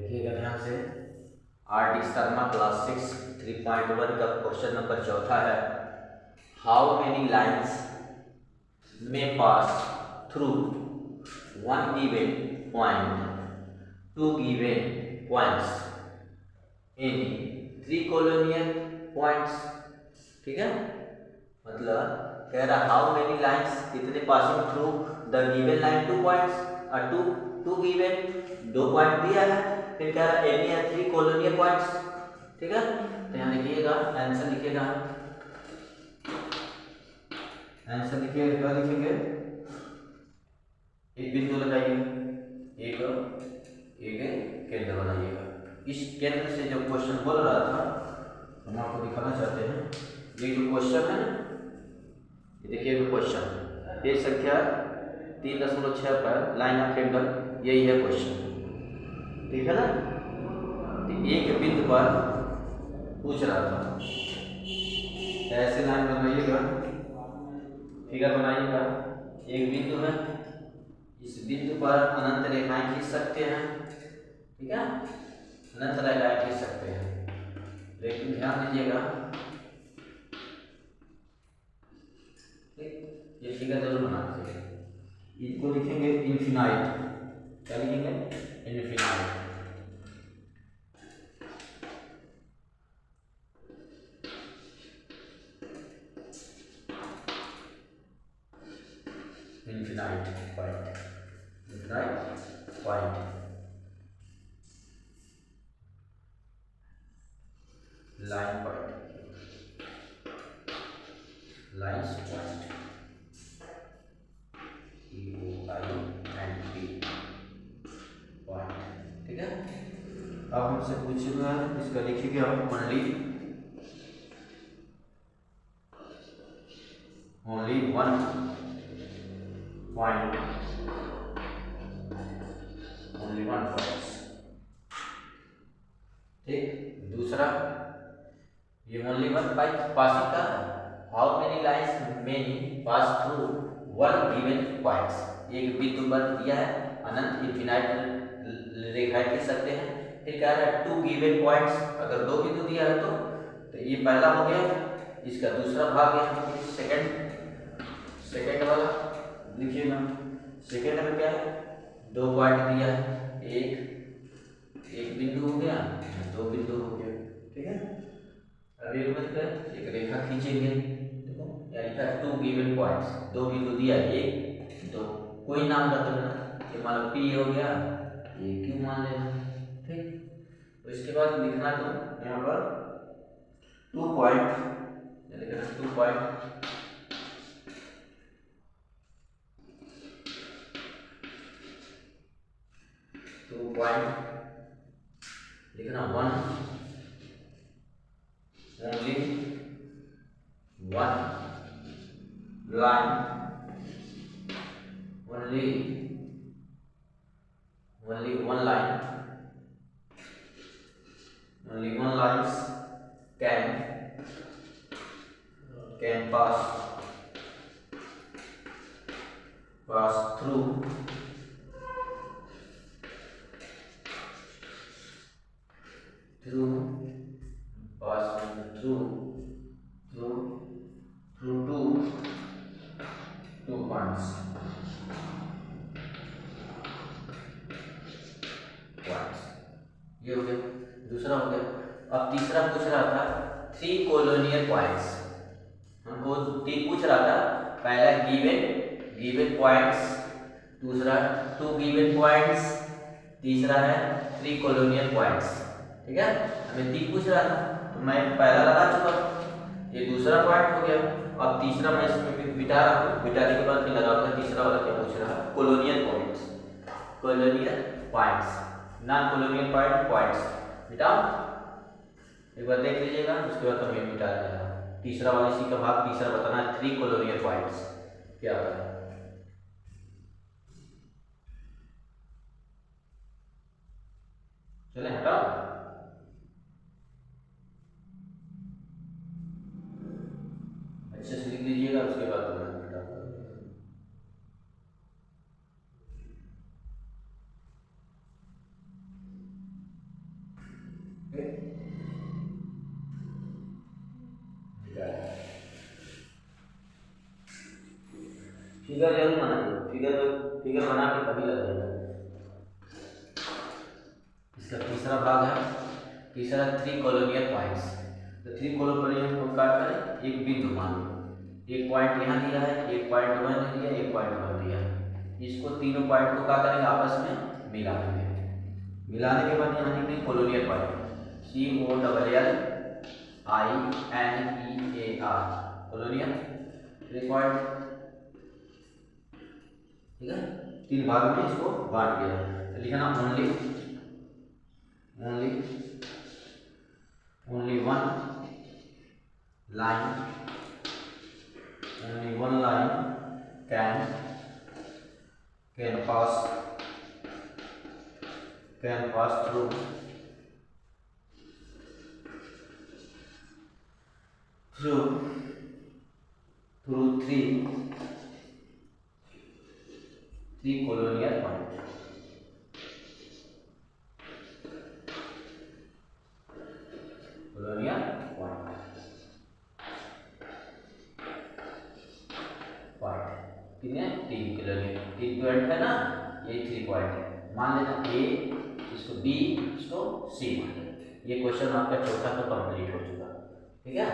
देखिएगा ध्यान से। आर डी शर्मा क्लास 6 3.1 का क्वेश्चन नंबर चौथा है। हाउ मेनी लाइन्स में pass through one given point two given points in 3 colonial points. ठीक है, मतलब कह रहा हाउ मेनी लाइन्स, कितने passing through the given line 2 points और टू गिवन 2 पॉइंट दिया है, फिर कह रहा एनी है 3 कोलोनियल पॉइंट्स। ठीक है, तो यहाँ लिखिएगा आंसर, लिखिएगा आंसर, लिखिएगा क्या लिखेंगे, एक बिंदु लगाइए, एक केंद्र बनाइएगा। इस केंद्र से जो क्वेश्चन बोल रहा था हम आपको दिखाना चाहते हैं। ये जो क्वेश्चन है, ये देखिए क्वेश्चन पेज संख्या 3.6 पर लाइन ऑफ एंगल, यही है क्वेश्चन। ठीक है ना, तो एक बिंदु पर पूछ रहा था, ऐसे लाइन बनाइएगा, फिगर बनाइएगा। एक बिंदु है, इस बिंदु पर अनंत रेखाएं खींच सकते हैं। ठीक है, अनंत रेखाएं खींच सकते हैं, लेकिन ध्यान दीजिएगा ये फिगर जरूर बनाना चाहिए। इनको लिखेंगे इन्फिनाइट, क्या लिखेंगे, infinite. Infinite point, infinite point, line point, lines point, point. ठीक है, अब हमसे पूछेगा, इसका लिखिएगा आप only one point, only one point. ठीक, दूसरा ये ओनली वन पॉइंट पासिंग का, how many lines many pass through one given points. एक बिंदु पर दिया है, अनंत इन्फिनाइट रेखाएं खींच सकते हैं। फिर क्या है, 2 गिवन पॉइंट्स, अगर 2 बिंदु दिया है तो ये पहला हो गया, इसका दूसरा भाग है सेकंड वाला, लिखिएगा। सेकंड में क्या है, 2 पॉइंट दिया है, एक बिंदु हो गया, 2 बिंदु हो गया। ठीक है, अब एक रेखा खींचेंगे, देखो यहाँ लिखा है 2 गिवन पॉइंट्स, 2 बिंदु दिया, 1 2, कोई नाम रख लेना, ये मान लो P हो गया, ये Q मान लेना। ठीक, तो इसके बाद लिखना तो यहाँ पर 2 पॉइंट, लिखना 2 पॉइंट, लिखना 1 only one line, only one line, only one lines can pass through passing through two points, ये हो गया, दूसरा हो गया। अब तीसरा पूछ रहा था 3 कोलोनियल पॉइंट्स, हमको 3 पूछ रहा था, पहला गिवन पॉइंट्स, दूसरा 2 गिवन पॉइंट्स, तीसरा है 3 कोलोनियल पॉइंट्स। ठीक है, हमें 3 पूछ रहा था, तो मैं पहला लगा चुका, ये दूसरा पॉइंट हो गया। अब तीसरा मैं इसमें बिटाने के बाद फिर लगाऊंगा, तीसरा वाला क्या पूछ रहा है, colonial points, non colonial points मिटाओ, एक बार देख लीजिएगा, उसके बाद तो मैं मिटा देगा। तीसरा वाला इसी का भाग तीसरा बताना है, 3 कोलोनियल पॉइंट्स क्या होता है। चले हटाओ, अच्छे से लिख लीजिएगा, उसके बाद तो मैं मिटा दूंगा। ओके, फिगर जरूर बनाइए, फिगर बना के कभी लगाइएगा। इसका तीसरा भाग है, तीसरा 3 कॉलोनियल पॉइंट्स। तो 3 कॉलोनियल को काट करें, एक बिंदु मान लो, एक पॉइंट यहाँ दिया है, एक पॉइंट 1 दिया, एक पॉइंट 1 दिया है। इसको तीनों पॉइंट को क्या करेंगे, आपस में मिला देंगे। मिलाने के बाद यहाँ निकले colonial point, COLLINEAR, colonial 3 point, ठीक है। 3 भाग में इसको बांट दिया। तो लिखना only one line can pass through 3 colonial point। कितने 3 colonial, 3 पॉइंट है ना, ये 3 पॉइंट है। मान लेना A, इसको B, इसको C मान लेना। ये क्वेश्चन आपका चौथा तो कंप्लीट हो चुका, ठीक है।